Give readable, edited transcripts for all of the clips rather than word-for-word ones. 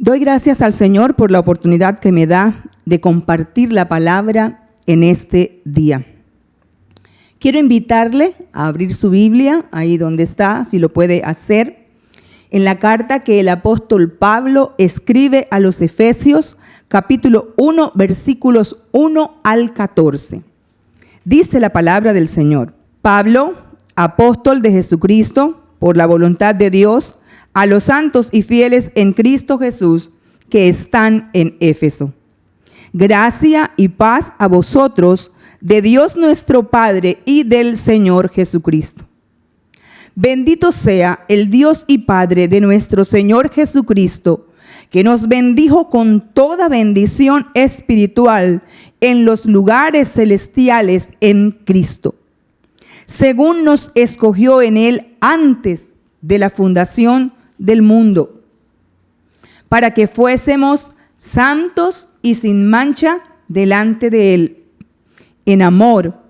Doy gracias al Señor por la oportunidad que me da de compartir la palabra en este día. Quiero invitarle a abrir su Biblia, ahí donde está, si lo puede hacer, en la carta que el apóstol Pablo escribe a los Efesios, capítulo 1, versículos 1 al 14. Dice la palabra del Señor: Pablo, apóstol de Jesucristo, por la voluntad de Dios, a los santos y fieles en Cristo Jesús que están en Éfeso. Gracia y paz a vosotros, de Dios nuestro Padre y del Señor Jesucristo. Bendito sea el Dios y Padre de nuestro Señor Jesucristo, que nos bendijo con toda bendición espiritual en los lugares celestiales en Cristo, según nos escogió en Él antes de la fundación del mundo, para que fuésemos santos y sin mancha delante de Él, en amor,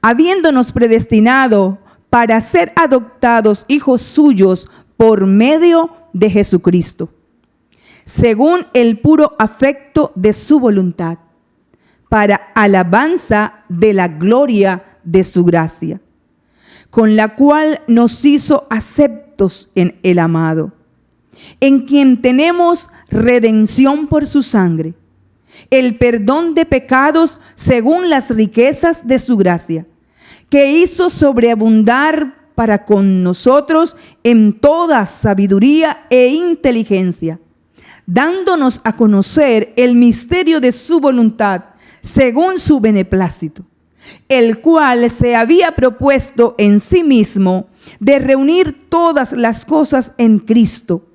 habiéndonos predestinado para ser adoptados hijos suyos por medio de Jesucristo, según el puro afecto de su voluntad, para alabanza de la gloria de su gracia, con la cual nos hizo aceptos en el amado, en quien tenemos redención por su sangre, el perdón de pecados según las riquezas de su gracia, que hizo sobreabundar para con nosotros en toda sabiduría e inteligencia, dándonos a conocer el misterio de su voluntad según su beneplácito, el cual se había propuesto en sí mismo de reunir todas las cosas en Cristo,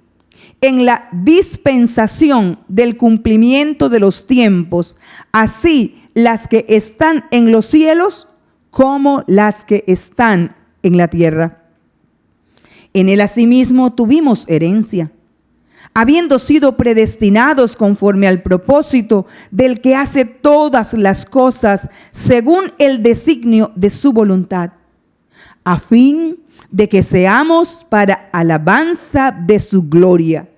en la dispensación del cumplimiento de los tiempos, así las que están en los cielos como las que están en la tierra. En él asimismo tuvimos herencia, habiendo sido predestinados conforme al propósito del que hace todas las cosas según el designio de su voluntad, a fin de que seamos para alabanza de su gloria.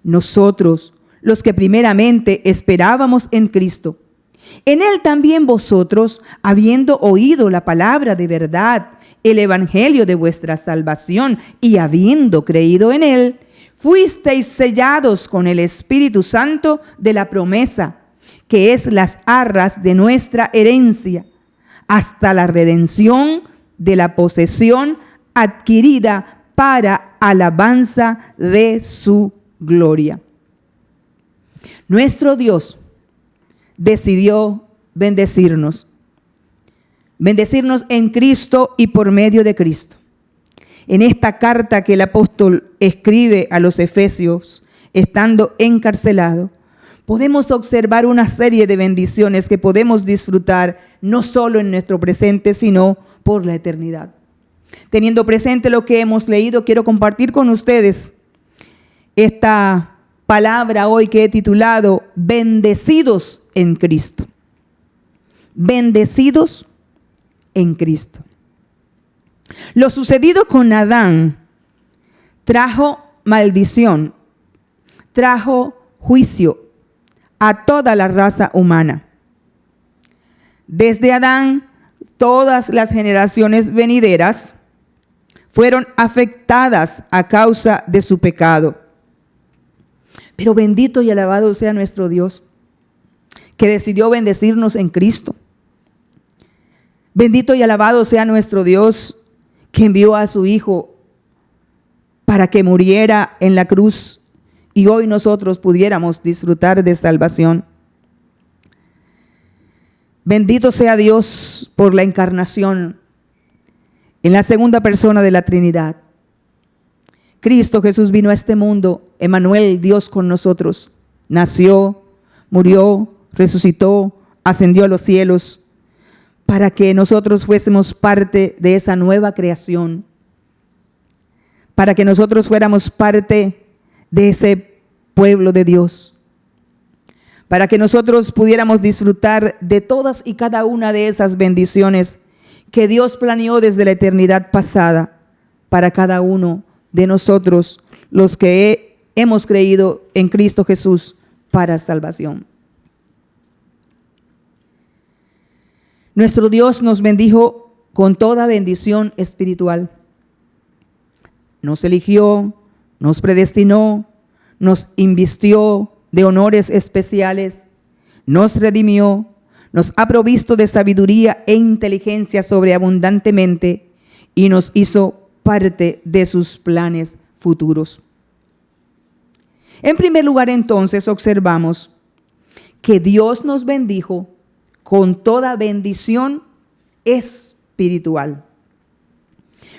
Nosotros, los que primeramente esperábamos en Cristo, en Él también vosotros, habiendo oído la palabra de verdad, el evangelio de vuestra salvación, y habiendo creído en Él, fuisteis sellados con el Espíritu Santo de la promesa, que es las arras de nuestra herencia, hasta la redención de la posesión adquirida para alabanza de su gloria. Nuestro Dios decidió bendecirnos en Cristo y por medio de Cristo. En esta carta que el apóstol escribe a los Efesios, estando encarcelado, podemos observar una serie de bendiciones que podemos disfrutar no solo en nuestro presente, sino por la eternidad. Teniendo presente lo que hemos leído, quiero compartir con ustedes esta palabra hoy que he titulado Bendecidos en Cristo. Bendecidos en Cristo. Lo sucedido con Adán trajo maldición, trajo juicio a toda la raza humana. Desde Adán, todas las generaciones venideras fueron afectadas a causa de su pecado. Pero bendito y alabado sea nuestro Dios, que decidió bendecirnos en Cristo. Bendito y alabado sea nuestro Dios, que envió a su Hijo para que muriera en la cruz y hoy nosotros pudiéramos disfrutar de salvación. Bendito sea Dios por la encarnación en la segunda persona de la Trinidad. Cristo Jesús vino a este mundo, Emmanuel, Dios con nosotros. Nació, murió, resucitó, ascendió a los cielos, para que nosotros fuésemos parte de esa nueva creación, para que nosotros fuéramos parte de ese pueblo de Dios, para que nosotros pudiéramos disfrutar de todas y cada una de esas bendiciones que Dios planeó desde la eternidad pasada para cada uno de nosotros, los que hemos creído en Cristo Jesús para salvación. Nuestro Dios nos bendijo con toda bendición espiritual. Nos eligió, nos predestinó, nos invistió de honores especiales, nos redimió, nos ha provisto de sabiduría e inteligencia sobreabundantemente y nos hizo parte de sus planes futuros. En primer lugar, entonces, observamos que Dios nos bendijo con toda bendición espiritual.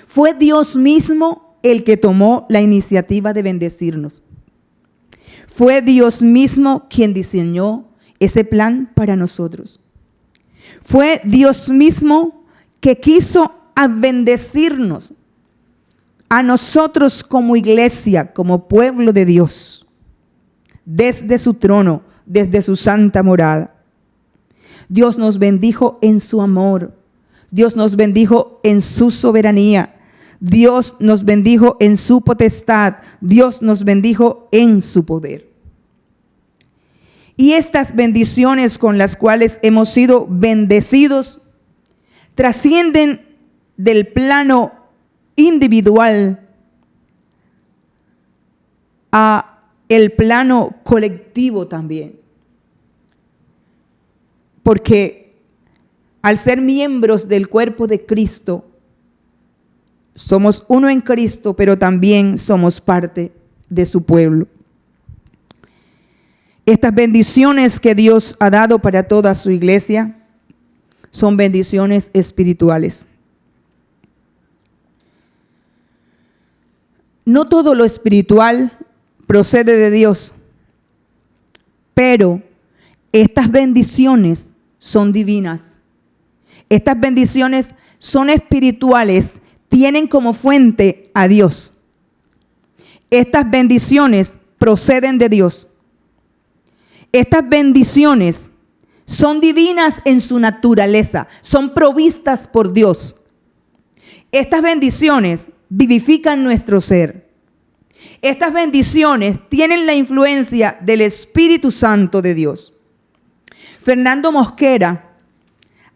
Fue Dios mismo el que tomó la iniciativa de bendecirnos. Fue Dios mismo quien diseñó ese plan para nosotros. Fue Dios mismo que quiso bendecirnos a nosotros como iglesia, como pueblo de Dios, desde su trono, desde su santa morada. Dios nos bendijo en su amor. Dios nos bendijo en su soberanía. Dios nos bendijo en su potestad. Dios nos bendijo en su poder. Y estas bendiciones con las cuales hemos sido bendecidos trascienden del plano individual a el plano colectivo también. Porque al ser miembros del cuerpo de Cristo, somos uno en Cristo, pero también somos parte de su pueblo. Estas bendiciones que Dios ha dado para toda su iglesia son bendiciones espirituales. No todo lo espiritual procede de Dios, pero estas bendiciones son divinas. Estas bendiciones son espirituales, tienen como fuente a Dios. Estas bendiciones proceden de Dios. Estas bendiciones son divinas en su naturaleza, son provistas por Dios. Estas bendiciones vivifican nuestro ser. Estas bendiciones tienen la influencia del Espíritu Santo de Dios. Fernando Mosquera,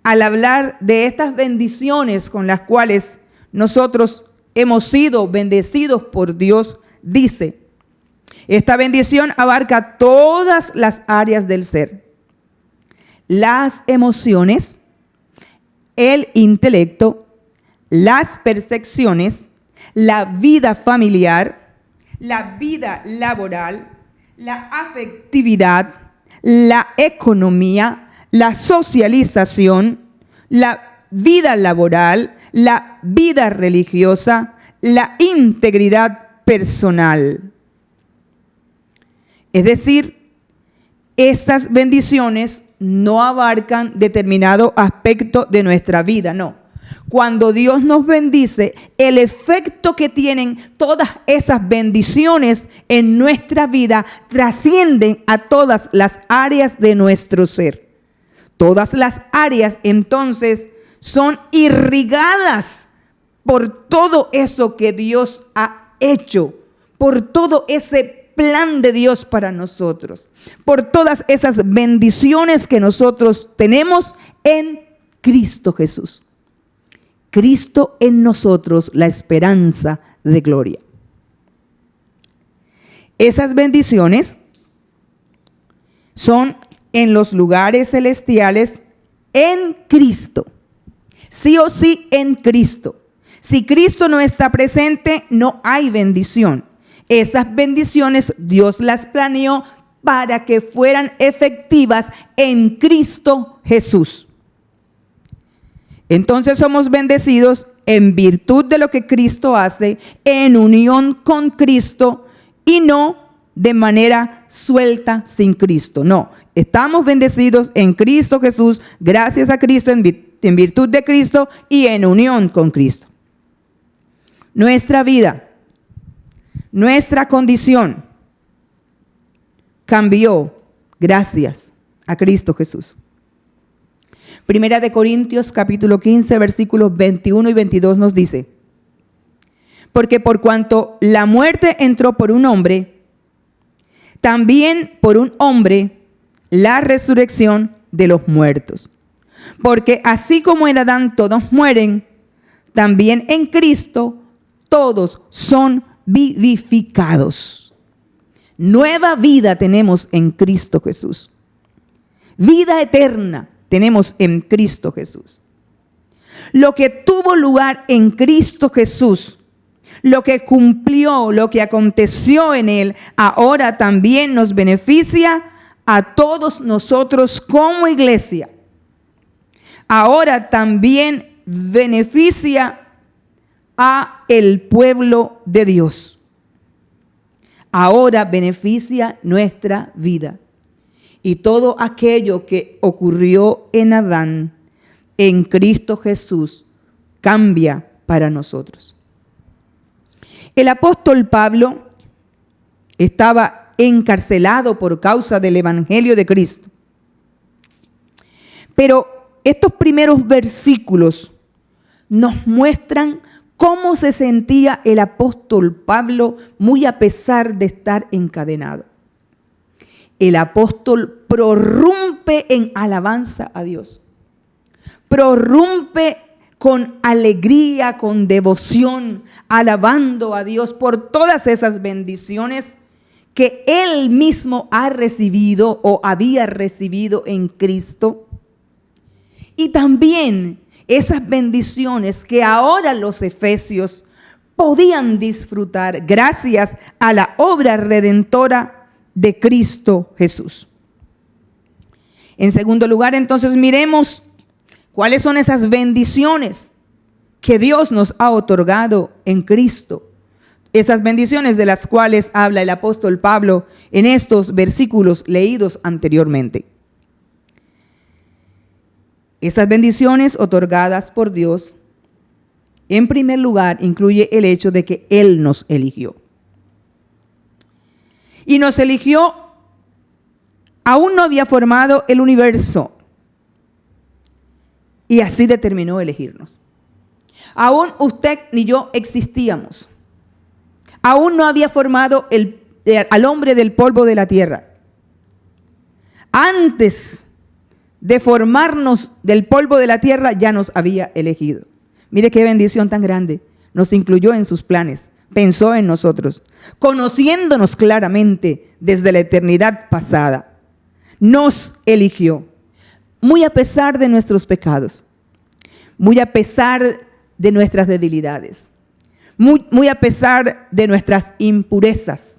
al hablar de estas bendiciones con las cuales nosotros hemos sido bendecidos por Dios, dice: esta bendición abarca todas las áreas del ser: las emociones, el intelecto, las percepciones, la vida familiar, la vida laboral, la afectividad, la economía, la socialización, la vida laboral, la vida religiosa, la integridad personal. Es decir, esas bendiciones no abarcan determinado aspecto de nuestra vida, no. Cuando Dios nos bendice, el efecto que tienen todas esas bendiciones en nuestra vida trascienden a todas las áreas de nuestro ser. Todas las áreas entonces son irrigadas por todo eso que Dios ha hecho, por todo ese plan de Dios para nosotros, por todas esas bendiciones que nosotros tenemos en Cristo Jesús. Cristo en nosotros, la esperanza de gloria. Esas bendiciones son en los lugares celestiales en Cristo. Sí o sí en Cristo. Si Cristo no está presente, no hay bendición. Esas bendiciones Dios las planeó para que fueran efectivas en Cristo Jesús. Entonces somos bendecidos en virtud de lo que Cristo hace, en unión con Cristo y no de manera suelta sin Cristo. No, estamos bendecidos en Cristo Jesús, gracias a Cristo, en virtud de Cristo y en unión con Cristo. Nuestra vida, nuestra condición cambió gracias a Cristo Jesús. Primera de Corintios capítulo 15 versículos 21 y 22 nos dice: porque por cuanto la muerte entró por un hombre, también por un hombre la resurrección de los muertos. Porque así como en Adán todos mueren, también en Cristo todos son vivificados. Nueva vida tenemos en Cristo Jesús. Vida eterna tenemos en Cristo Jesús. Lo que tuvo lugar en Cristo Jesús, lo que cumplió, lo que aconteció en Él, ahora también nos beneficia a todos nosotros como iglesia. Ahora también beneficia a el pueblo de Dios. Ahora beneficia nuestra vida. Y todo aquello que ocurrió en Adán, en Cristo Jesús, cambia para nosotros. El apóstol Pablo estaba encarcelado por causa del evangelio de Cristo. Pero estos primeros versículos nos muestran cómo se sentía el apóstol Pablo muy a pesar de estar encadenado. El apóstol prorrumpe en alabanza a Dios. Prorrumpe con alegría, con devoción, alabando a Dios por todas esas bendiciones que él mismo ha recibido o había recibido en Cristo. Y también esas bendiciones que ahora los efesios podían disfrutar gracias a la obra redentora de Cristo Jesús. En segundo lugar, entonces, miremos cuáles son esas bendiciones que Dios nos ha otorgado en Cristo. Esas bendiciones de las cuales habla el apóstol Pablo en estos versículos leídos anteriormente. Esas bendiciones otorgadas por Dios, en primer lugar, incluye el hecho de que Él nos eligió. Y nos eligió, aún no había formado el universo. Y así determinó elegirnos. Aún usted ni yo existíamos. Aún no había formado al hombre del polvo de la tierra. Antes de formarnos del polvo de la tierra, ya nos había elegido. Mire qué bendición tan grande. Nos incluyó en sus planes. Pensó en nosotros, conociéndonos claramente desde la eternidad pasada. Nos eligió, muy a pesar de nuestros pecados, muy a pesar de nuestras debilidades, muy a pesar de nuestras impurezas,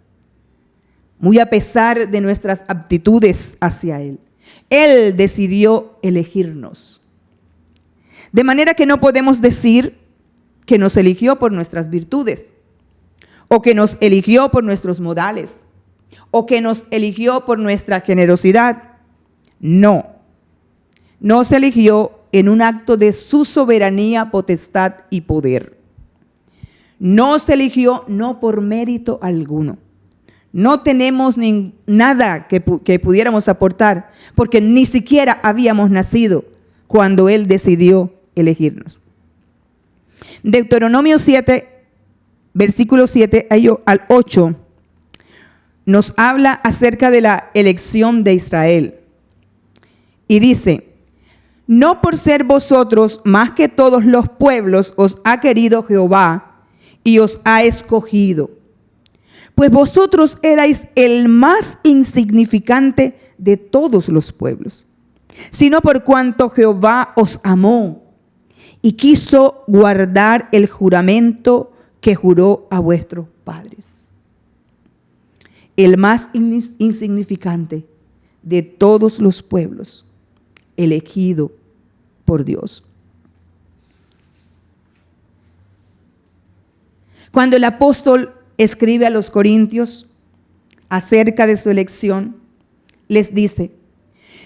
muy a pesar de nuestras aptitudes hacia Él. Él decidió elegirnos. De manera que no podemos decir que nos eligió por nuestras virtudes, o que nos eligió por nuestros modales, o que nos eligió por nuestra generosidad. No, nos eligió en un acto de su soberanía, potestad y poder. Nos eligió no por mérito alguno. No tenemos nada que pudiéramos aportar, porque ni siquiera habíamos nacido cuando Él decidió elegirnos. Deuteronomio 7, versículo 7 al 8, nos habla acerca de la elección de Israel. Y dice: no por ser vosotros más que todos los pueblos os ha querido Jehová y os ha escogido, pues vosotros erais el más insignificante de todos los pueblos, sino por cuanto Jehová os amó y quiso guardar el juramento que juró a vuestros padres. El más insignificante de todos los pueblos, elegido por Dios. Cuando el apóstol escribe a los corintios acerca de su elección, les dice: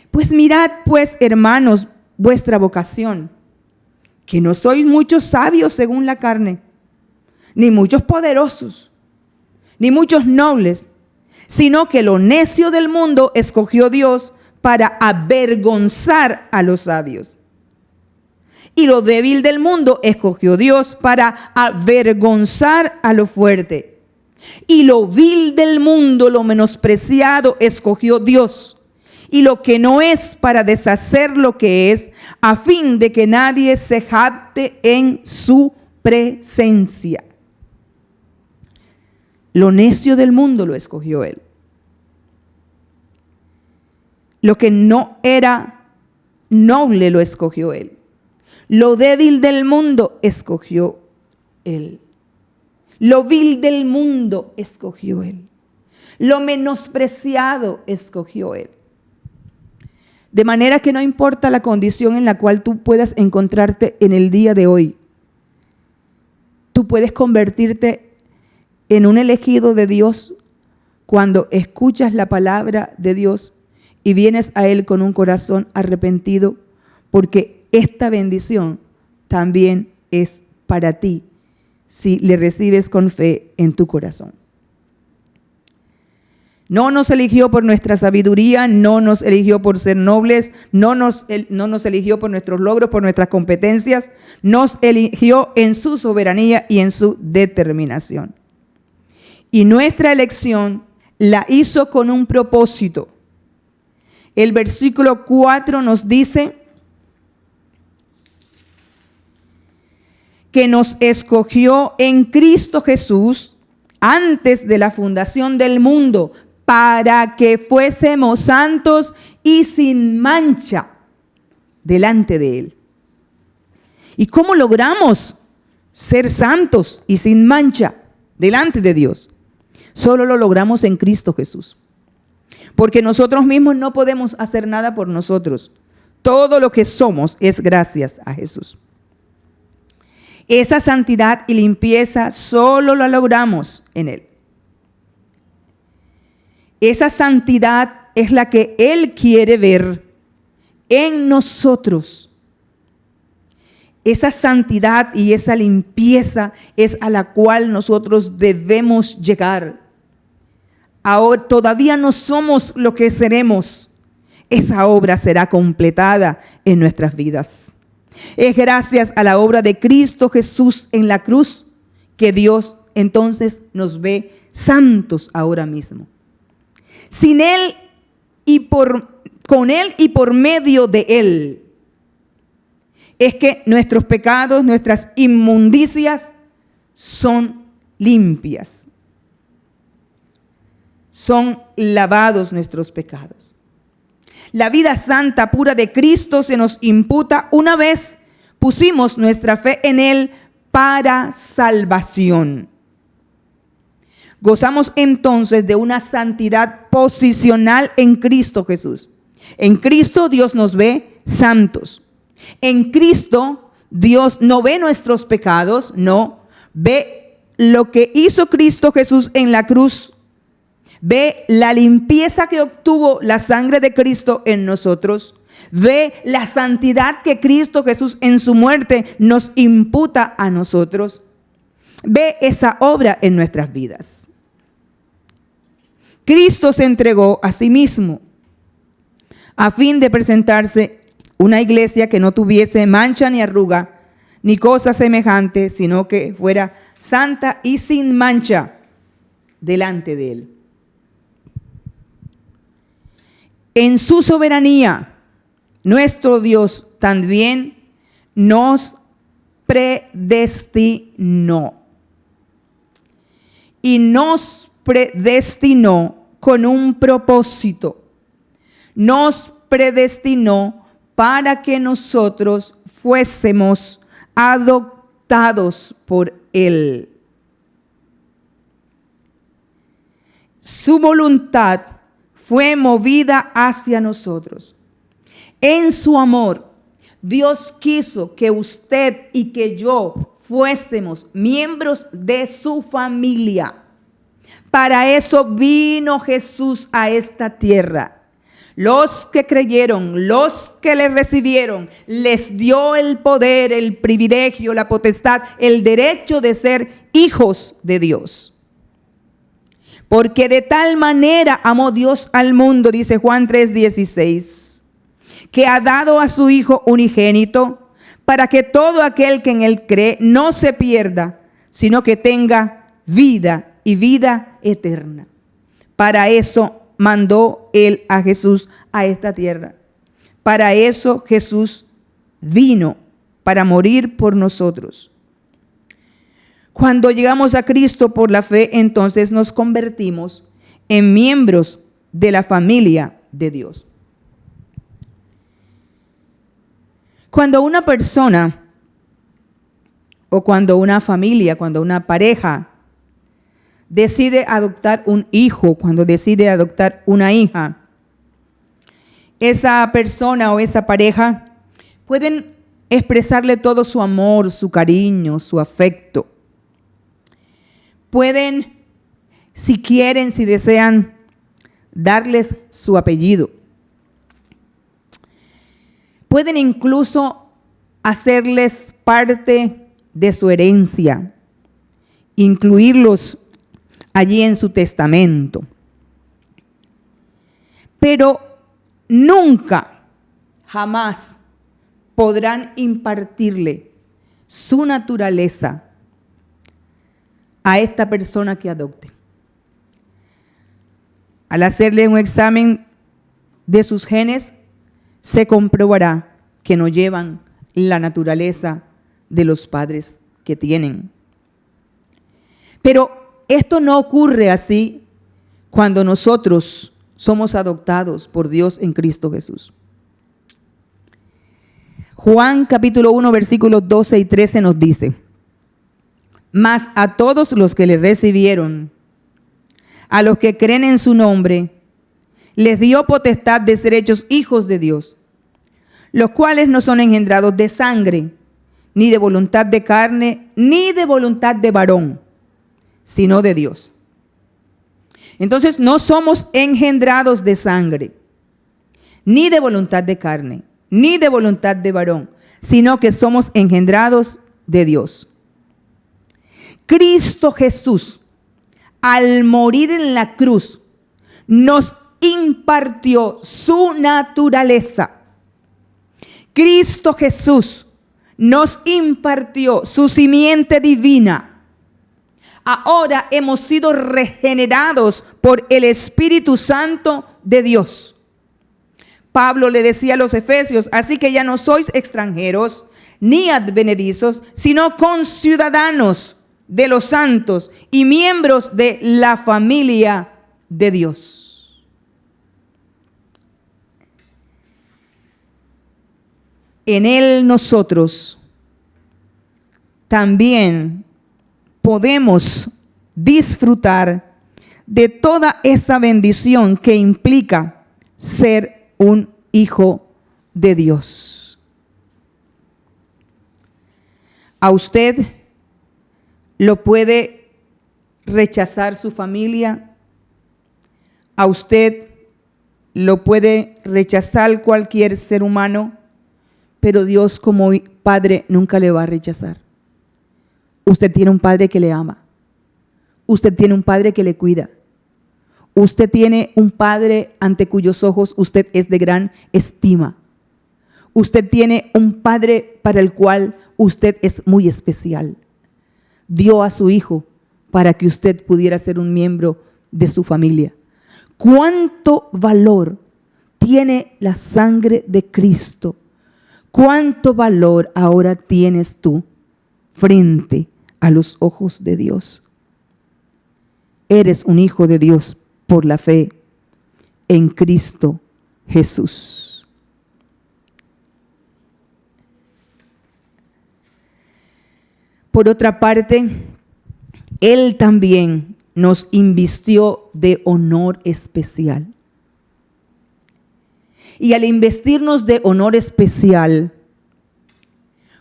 pues mirad, pues, hermanos, vuestra vocación, que no sois muchos sabios según la carne, ni muchos poderosos, ni muchos nobles, sino que lo necio del mundo escogió Dios para avergonzar a los sabios. Y lo débil del mundo escogió Dios para avergonzar a lo fuerte. Y lo vil del mundo, lo menospreciado, escogió Dios. Y lo que no es, para deshacer lo que es, a fin de que nadie se jacte en su presencia. Lo necio del mundo lo escogió Él. Lo que no era noble lo escogió Él. Lo débil del mundo escogió Él. Lo vil del mundo escogió Él. Lo menospreciado escogió Él. De manera que no importa la condición en la cual tú puedas encontrarte en el día de hoy, tú puedes convertirte en un elegido de Dios cuando escuchas la palabra de Dios y vienes a Él con un corazón arrepentido, porque esta bendición también es para ti si le recibes con fe en tu corazón. No nos eligió por nuestra sabiduría, no nos eligió por ser nobles, no nos eligió por nuestros logros, por nuestras competencias, nos eligió en su soberanía y en su determinación. Y nuestra elección la hizo con un propósito. El versículo 4 nos dice que nos escogió en Cristo Jesús antes de la fundación del mundo, para que fuésemos santos y sin mancha delante de Él. ¿Y cómo logramos ser santos y sin mancha delante de Dios? Solo lo logramos en Cristo Jesús. Porque nosotros mismos no podemos hacer nada por nosotros. Todo lo que somos es gracias a Jesús. Esa santidad y limpieza solo la logramos en Él. Esa santidad es la que Él quiere ver en nosotros. Esa santidad y esa limpieza es a la cual nosotros debemos llegar. Ahora todavía no somos lo que seremos. Esa obra será completada en nuestras vidas. Es gracias a la obra de Cristo Jesús en la cruz que Dios entonces nos ve santos ahora mismo. Sin Él y con Él y por medio de Él es que nuestros pecados, nuestras inmundicias son limpias. Son lavados nuestros pecados. La vida santa, pura de Cristo se nos imputa una vez pusimos nuestra fe en Él para salvación. Gozamos entonces de una santidad posicional en Cristo Jesús. En Cristo Dios nos ve santos. En Cristo Dios no ve nuestros pecados, no. Ve lo que hizo Cristo Jesús en la cruz. Ve la limpieza que obtuvo la sangre de Cristo en nosotros. Ve la santidad que Cristo Jesús en su muerte nos imputa a nosotros. Ve esa obra en nuestras vidas. Cristo se entregó a sí mismo a fin de presentarse una iglesia que no tuviese mancha ni arruga, ni cosa semejante, sino que fuera santa y sin mancha delante de Él. En su soberanía, nuestro Dios también nos predestinó. Y nos predestinó con un propósito. Nos predestinó para que nosotros fuésemos adoptados por Él. Su voluntad fue movida hacia nosotros. En su amor, Dios quiso que usted y que yo fuésemos miembros de su familia. Para eso vino Jesús a esta tierra. Los que creyeron, los que le recibieron, les dio el poder, el privilegio, la potestad, el derecho de ser hijos de Dios. Porque de tal manera amó Dios al mundo, dice Juan 3:16, que ha dado a su Hijo unigénito, para que todo aquel que en Él cree no se pierda, sino que tenga vida y vida eterna. Para eso mandó Él a Jesús a esta tierra. Para eso Jesús vino, para morir por nosotros. Cuando llegamos a Cristo por la fe, entonces nos convertimos en miembros de la familia de Dios. Cuando una persona o cuando una familia, cuando una pareja decide adoptar un hijo, cuando decide adoptar una hija, esa persona o esa pareja pueden expresarle todo su amor, su cariño, su afecto. Pueden, si quieren, si desean, darles su apellido. Pueden incluso hacerles parte de su herencia, incluirlos allí en su testamento. Pero nunca, jamás podrán impartirle su naturaleza a esta persona que adopte. Al hacerle un examen de sus genes, se comprobará que no llevan la naturaleza de los padres que tienen. Pero esto no ocurre así cuando nosotros somos adoptados por Dios en Cristo Jesús. Juan capítulo 1 versículos 12 y 13 nos dice: mas a todos los que le recibieron, a los que creen en su nombre, les dio potestad de ser hechos hijos de Dios, los cuales no son engendrados de sangre, ni de voluntad de carne, ni de voluntad de varón, sino de Dios. Entonces no somos engendrados de sangre, ni de voluntad de carne, ni de voluntad de varón, sino que somos engendrados de Dios. Cristo Jesús, al morir en la cruz, nos impartió su naturaleza. Cristo Jesús nos impartió su simiente divina. Ahora hemos sido regenerados por el Espíritu Santo de Dios. Pablo le decía a los efesios: así que ya no sois extranjeros ni advenedizos, sino conciudadanos de los santos y miembros de la familia de Dios. En Él nosotros también podemos disfrutar de toda esa bendición que implica ser un hijo de Dios. A usted lo puede rechazar su familia, a usted lo puede rechazar cualquier ser humano, pero Dios como Padre nunca le va a rechazar. Usted tiene un Padre que le ama, usted tiene un Padre que le cuida, usted tiene un Padre ante cuyos ojos usted es de gran estima. Usted tiene un Padre para el cual usted es muy especial. Dio a su Hijo para que usted pudiera ser un miembro de su familia. ¿Cuánto valor tiene la sangre de Cristo? ¿Cuánto valor ahora tienes tú frente a los ojos de Dios? Eres un hijo de Dios por la fe en Cristo Jesús. Por otra parte, Él también nos invistió de honor especial. Y al investirnos de honor especial,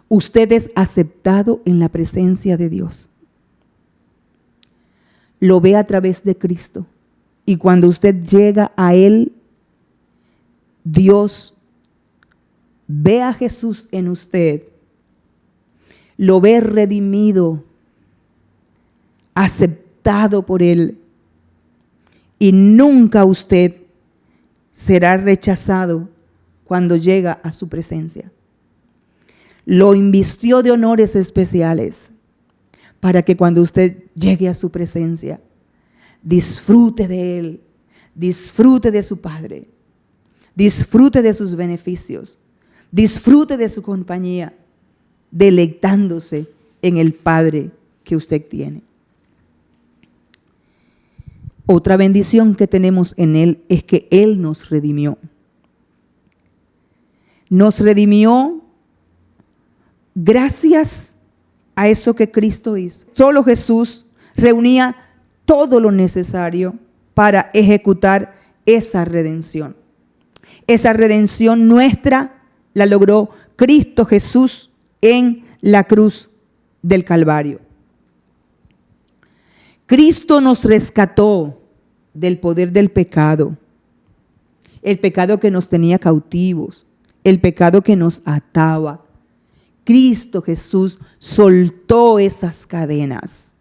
usted es aceptado en la presencia de Dios. Lo ve a través de Cristo. Y cuando usted llega a Él, Dios ve a Jesús en usted. Lo ve redimido, aceptado por Él. Y nunca usted será rechazado cuando llega a su presencia. Lo invistió de honores especiales para que cuando usted llegue a su presencia, disfrute de Él, disfrute de su Padre, disfrute de sus beneficios, disfrute de su compañía, deleitándose en el Padre que usted tiene. Otra bendición que tenemos en Él es que Él nos redimió. Nos redimió gracias a eso que Cristo hizo. Solo Jesús reunía todo lo necesario para ejecutar esa redención. Esa redención nuestra la logró Cristo Jesús en la cruz del Calvario. Cristo nos rescató del poder del pecado, el pecado que nos tenía cautivos, el pecado que nos ataba. Cristo Jesús soltó esas cadenas.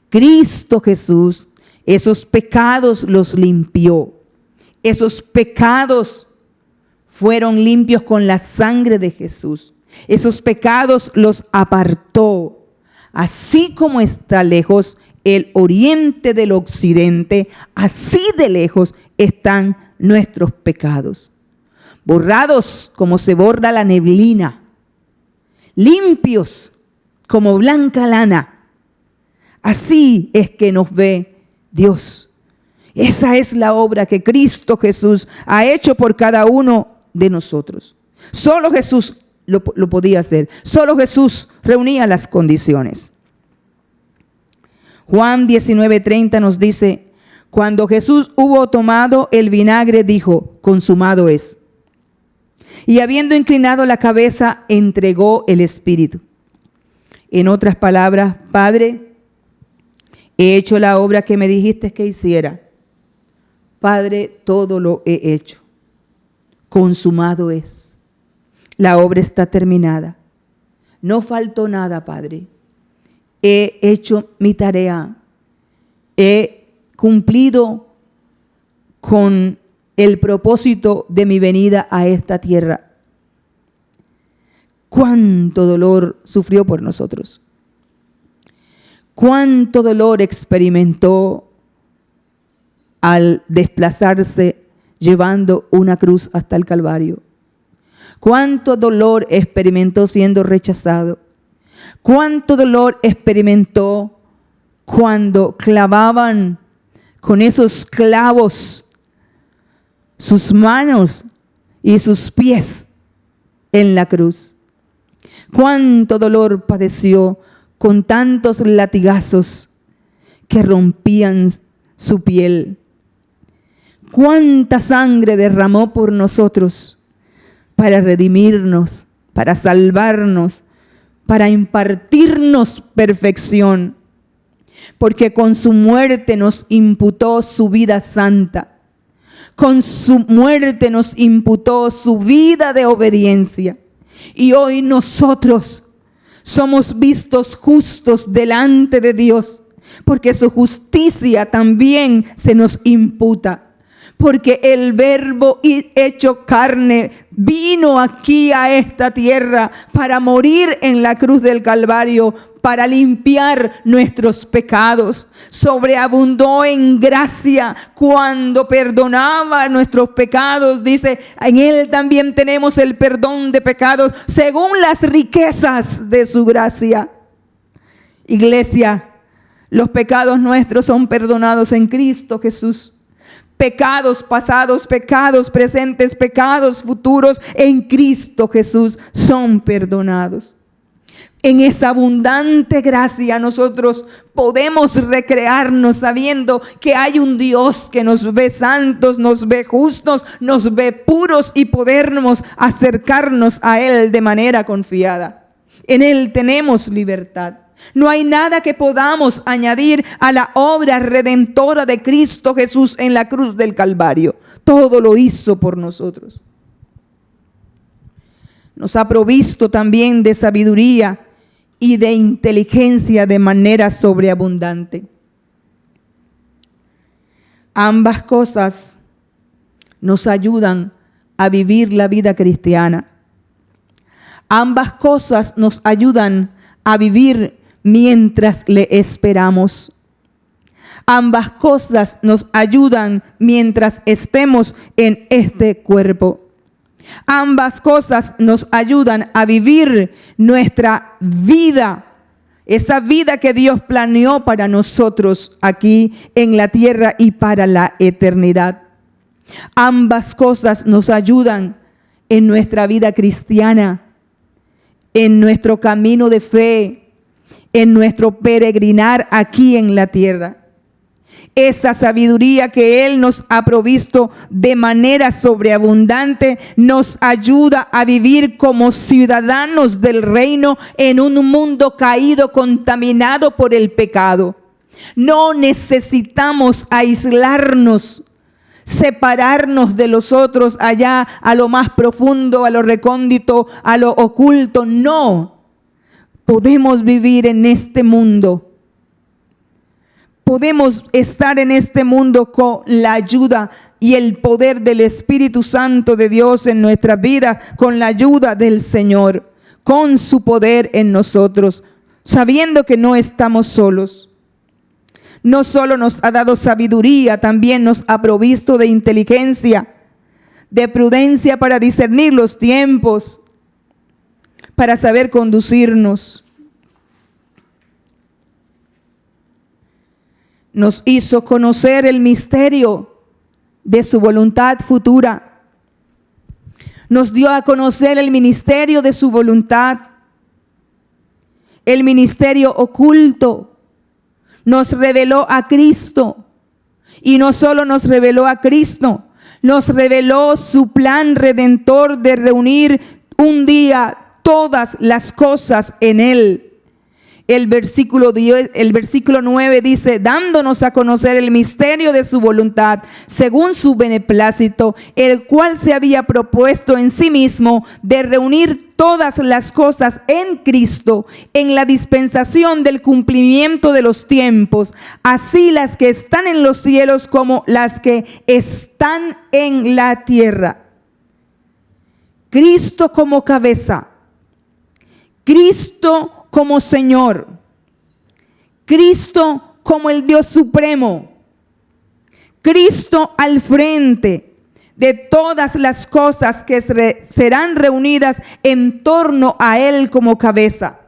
Cristo Jesús esos pecados los limpió. Esos pecados fueron limpios con la sangre de Jesús. Esos pecados los apartó. Así como está lejos el oriente del occidente, así de lejos están nuestros pecados. Borrados como se borra la neblina, limpios como blanca lana. Así es que nos ve Dios. Esa es la obra que Cristo Jesús ha hecho por cada uno de nosotros. Solo Jesús lo podía hacer. Solo Jesús reunía las condiciones. Juan 19:30 nos dice: cuando Jesús hubo tomado el vinagre, dijo: consumado es. Y habiendo inclinado la cabeza, entregó el espíritu. En otras palabras: Padre, he hecho la obra que me dijiste que hiciera. Padre, todo lo he hecho. Consumado es. La obra está terminada. No faltó nada, Padre. He hecho mi tarea. He cumplido con el propósito de mi venida a esta tierra. Cuánto dolor sufrió por nosotros. Cuánto dolor experimentó al desplazarse llevando una cruz hasta el Calvario. Cuánto dolor experimentó siendo rechazado. Cuánto dolor experimentó cuando clavaban con esos clavos sus manos y sus pies en la cruz. Cuánto dolor padeció con tantos latigazos que rompían su piel. Cuánta sangre derramó por nosotros para redimirnos, para salvarnos, para impartirnos perfección, porque con su muerte nos imputó su vida santa, con su muerte nos imputó su vida de obediencia, y hoy nosotros somos vistos justos delante de Dios, porque su justicia también se nos imputa. Porque el Verbo hecho carne vino aquí a esta tierra para morir en la cruz del Calvario, para limpiar nuestros pecados. Sobreabundó en gracia cuando perdonaba nuestros pecados. Dice, en Él también tenemos el perdón de pecados según las riquezas de su gracia. Iglesia, los pecados nuestros son perdonados en Cristo Jesús. Pecados pasados, pecados presentes, pecados futuros en Cristo Jesús son perdonados. En esa abundante gracia nosotros podemos recrearnos sabiendo que hay un Dios que nos ve santos, nos ve justos, nos ve puros y podemos acercarnos a Él de manera confiada. En Él tenemos libertad. No hay nada que podamos añadir a la obra redentora de Cristo Jesús en la cruz del Calvario. Todo lo hizo por nosotros. Nos ha provisto también de sabiduría y de inteligencia de manera sobreabundante. Ambas cosas nos ayudan a vivir la vida cristiana. Ambas cosas nos ayudan a vivir mientras le esperamos. Ambas cosas nos ayudan mientras estemos en este cuerpo. Ambas cosas nos ayudan a vivir nuestra vida, esa vida que Dios planeó para nosotros aquí en la tierra y para la eternidad. Ambas cosas nos ayudan en nuestra vida cristiana, en nuestro camino de fe, en nuestro peregrinar aquí en la tierra. Esa sabiduría que Él nos ha provisto de manera sobreabundante nos ayuda a vivir como ciudadanos del reino en un mundo caído, contaminado por el pecado. No necesitamos aislarnos, separarnos de los otros allá a lo más profundo, a lo recóndito, a lo oculto. No, podemos vivir en este mundo. Podemos estar en este mundo con la ayuda y el poder del Espíritu Santo de Dios en nuestra vida, con la ayuda del Señor, con su poder en nosotros, sabiendo que no estamos solos. No solo nos ha dado sabiduría, también nos ha provisto de inteligencia, de prudencia para discernir los tiempos, para saber conducirnos. Nos hizo conocer el misterio de su voluntad futura. Nos dio a conocer el ministerio de su voluntad, el ministerio oculto. Nos reveló a Cristo. Y no solo nos reveló a Cristo, nos reveló su plan redentor de reunir un día todas las cosas en Él. El versículo 9 dice, dándonos a conocer el misterio de su voluntad, según su beneplácito, el cual se había propuesto en sí mismo de reunir todas las cosas en Cristo, en la dispensación del cumplimiento de los tiempos, así las que están en los cielos como las que están en la tierra. Cristo como cabeza, Cristo como Señor, Cristo como el Dios supremo, Cristo al frente de todas las cosas que serán reunidas en torno a Él como cabeza.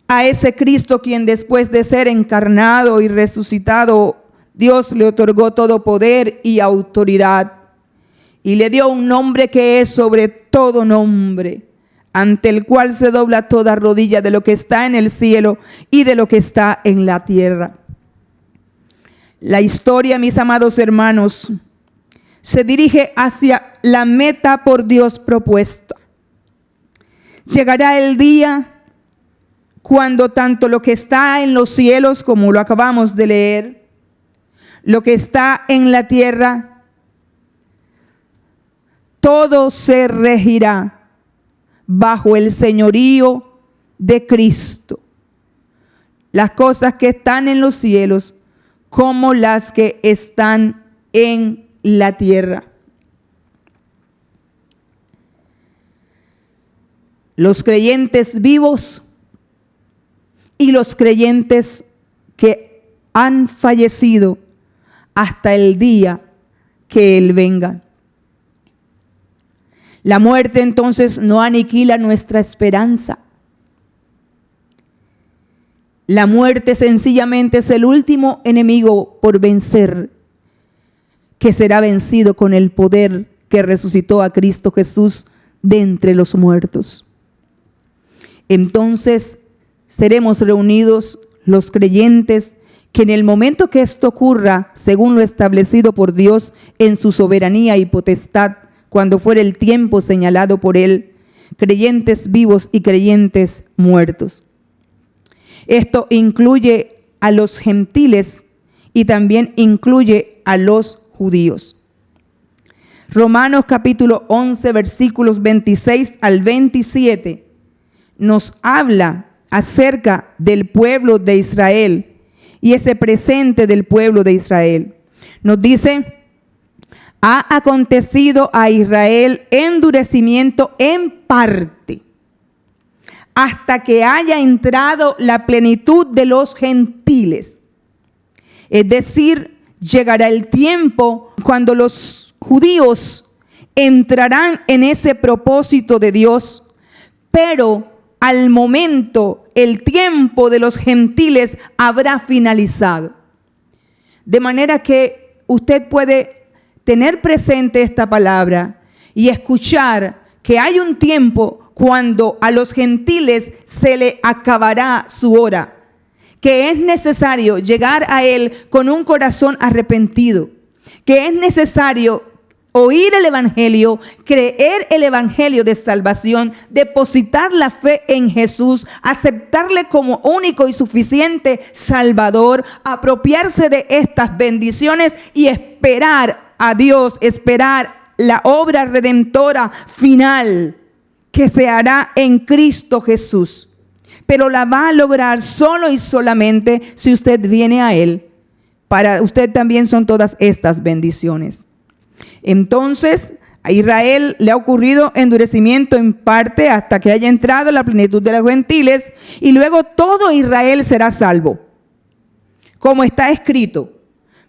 A ese Cristo quien después de ser encarnado y resucitado, Dios le otorgó todo poder y autoridad. Y le dio un nombre que es sobre todo nombre, ante el cual se dobla toda rodilla de lo que está en el cielo y de lo que está en la tierra. La historia, mis amados hermanos, se dirige hacia la meta por Dios propuesta. Llegará el día cuando tanto lo que está en los cielos, como lo acabamos de leer, lo que está en la tierra, todo se regirá bajo el señorío de Cristo. Las cosas que están en los cielos como las que están en la tierra. Los creyentes vivos y los creyentes que han fallecido hasta el día que Él venga. La muerte entonces no aniquila nuestra esperanza. La muerte sencillamente es el último enemigo por vencer, que será vencido con el poder que resucitó a Cristo Jesús de entre los muertos. Entonces seremos reunidos los creyentes que en el momento que esto ocurra, según lo establecido por Dios en su soberanía y potestad, cuando fuera el tiempo señalado por Él, creyentes vivos y creyentes muertos. Esto incluye a los gentiles y también incluye a los judíos. Romanos capítulo 11, versículos 26 al 27, nos habla acerca del pueblo de Israel y ese presente del pueblo de Israel. Nos dice: ha acontecido a Israel endurecimiento en parte, hasta que haya entrado la plenitud de los gentiles. Es decir, llegará el tiempo cuando los judíos entrarán en ese propósito de Dios, pero al momento, el tiempo de los gentiles habrá finalizado. De manera que usted puede tener presente esta palabra y escuchar que hay un tiempo cuando a los gentiles se le acabará su hora, que es necesario llegar a Él con un corazón arrepentido, que es necesario oír el evangelio, creer el evangelio de salvación, depositar la fe en Jesús, aceptarle como único y suficiente Salvador, apropiarse de estas bendiciones y esperar a Dios, esperar la obra redentora final que se hará en Cristo Jesús. Pero la va a lograr solo y solamente si usted viene a Él. Para usted también son todas estas bendiciones. Entonces, a Israel le ha ocurrido endurecimiento en parte hasta que haya entrado la plenitud de los gentiles, y luego todo Israel será salvo. Como está escrito,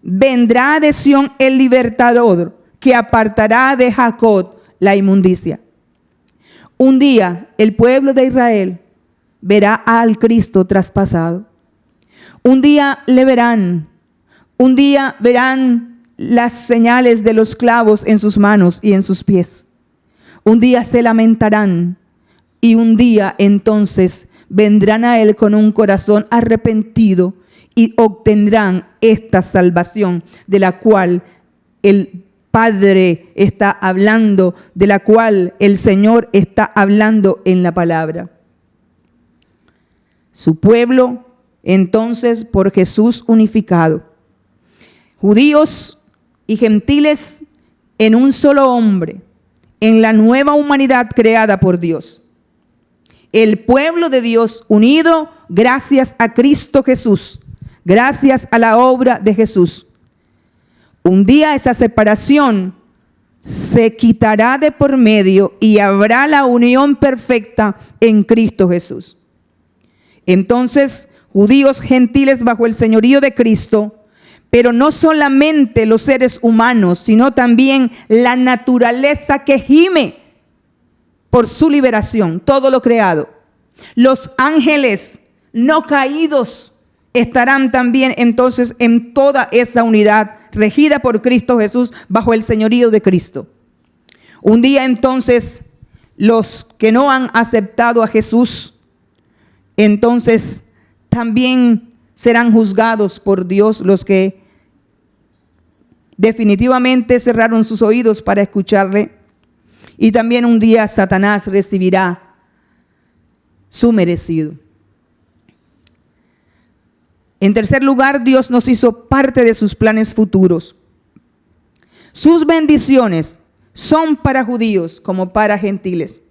vendrá de Sión el libertador que apartará de Jacob la inmundicia. Un día el pueblo de Israel verá al Cristo traspasado. Un día le verán. Un día verán las señales de los clavos en sus manos y en sus pies. Un día se lamentarán y un día entonces vendrán a Él con un corazón arrepentido y obtendrán esta salvación de la cual el Padre está hablando, de la cual el Señor está hablando en la palabra. Su pueblo, entonces, por Jesús unificado, judíos y gentiles en un solo hombre, en la nueva humanidad creada por Dios. El pueblo de Dios unido gracias a Cristo Jesús, gracias a la obra de Jesús. Un día esa separación se quitará de por medio y habrá la unión perfecta en Cristo Jesús. Entonces, judíos, gentiles bajo el señorío de Cristo, pero no solamente los seres humanos, sino también la naturaleza que gime por su liberación, todo lo creado. Los ángeles no caídos estarán también entonces en toda esa unidad regida por Cristo Jesús bajo el señorío de Cristo. Un día entonces los que no han aceptado a Jesús, entonces también serán juzgados por Dios, los que definitivamente cerraron sus oídos para escucharle. Y también un día Satanás recibirá su merecido. En tercer lugar, Dios nos hizo parte de sus planes futuros. Sus bendiciones son para judíos como para gentiles.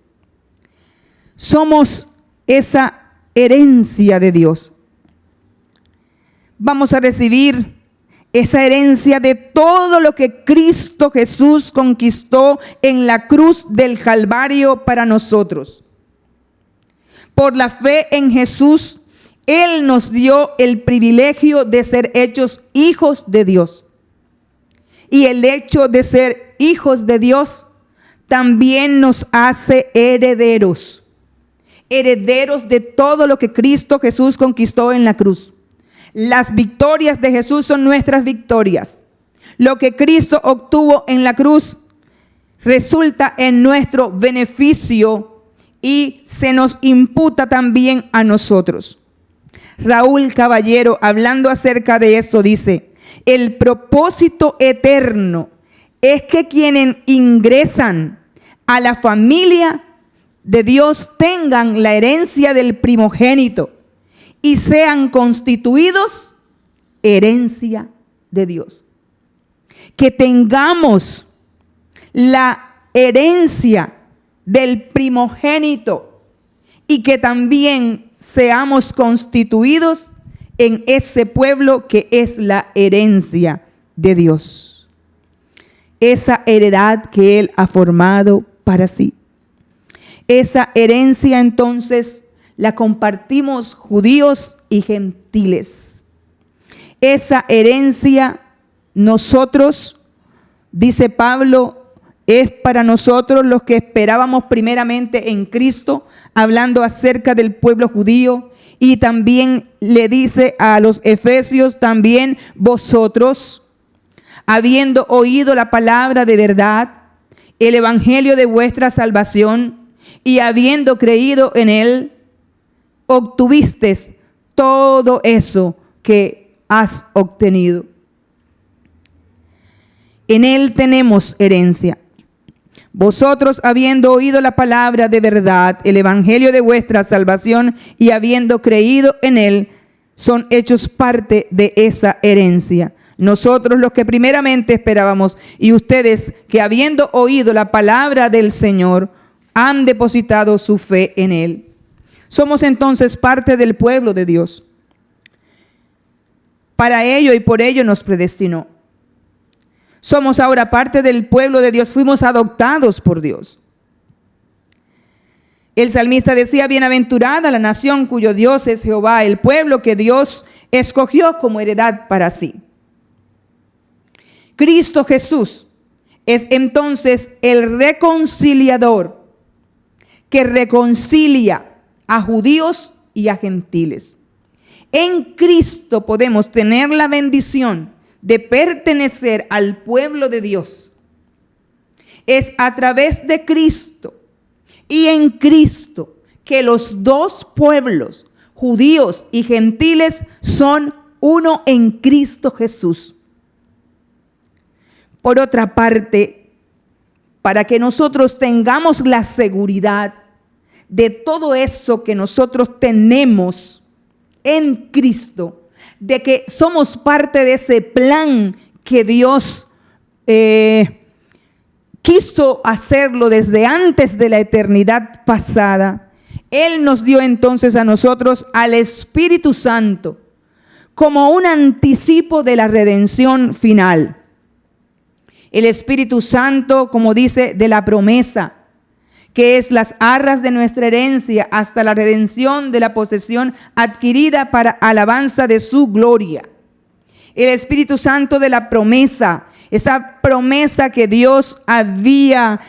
Somos esa herencia de Dios. Vamos a recibir esa herencia de todo lo que Cristo Jesús conquistó en la cruz del Calvario para nosotros. Por la fe en Jesús, Él nos dio el privilegio de ser hechos hijos de Dios. Y el hecho de ser hijos de Dios también nos hace herederos. Herederos de todo lo que Cristo Jesús conquistó en la cruz. Las victorias de Jesús son nuestras victorias. Lo que Cristo obtuvo en la cruz resulta en nuestro beneficio y se nos imputa también a nosotros. Raúl Caballero, hablando acerca de esto, dice: el propósito eterno es que quienes ingresan a la familia de Dios tengan la herencia del primogénito y sean constituidos herencia de Dios. Que tengamos la herencia del primogénito y que también seamos constituidos en ese pueblo que es la herencia de Dios. Esa heredad que Él ha formado para sí. Esa herencia entonces la compartimos judíos y gentiles. Esa herencia nosotros, dice Pablo, es para nosotros los que esperábamos primeramente en Cristo, hablando acerca del pueblo judío. Y también le dice a los efesios, también vosotros, habiendo oído la palabra de verdad, el evangelio de vuestra salvación, y habiendo creído en él, obtuvisteis todo eso que has obtenido. En él tenemos herencia. Vosotros, habiendo oído la palabra de verdad, el evangelio de vuestra salvación, y habiendo creído en él, son hechos parte de esa herencia. Nosotros los que primeramente esperábamos, y ustedes que habiendo oído la palabra del Señor, han depositado su fe en él. Somos entonces parte del pueblo de Dios. Para ello y por ello nos predestinó. Somos ahora parte del pueblo de Dios, fuimos adoptados por Dios. El salmista decía, bienaventurada la nación cuyo Dios es Jehová, el pueblo que Dios escogió como heredad para sí. Cristo Jesús es entonces el reconciliador que reconcilia a judíos y a gentiles. En Cristo podemos tener la bendición de pertenecer al pueblo de Dios. Es a través de Cristo y en Cristo que los dos pueblos, judíos y gentiles, son uno en Cristo Jesús. Por otra parte, para que nosotros tengamos la seguridad de todo eso que nosotros tenemos en Cristo, de que somos parte de ese plan que Dios quiso hacerlo desde antes de la eternidad pasada, Él nos dio entonces a nosotros al Espíritu Santo como un anticipo de la redención final. El Espíritu Santo, como dice, de la promesa, que es las arras de nuestra herencia hasta la redención de la posesión adquirida para alabanza de su gloria. El Espíritu Santo de la promesa, esa promesa que Dios había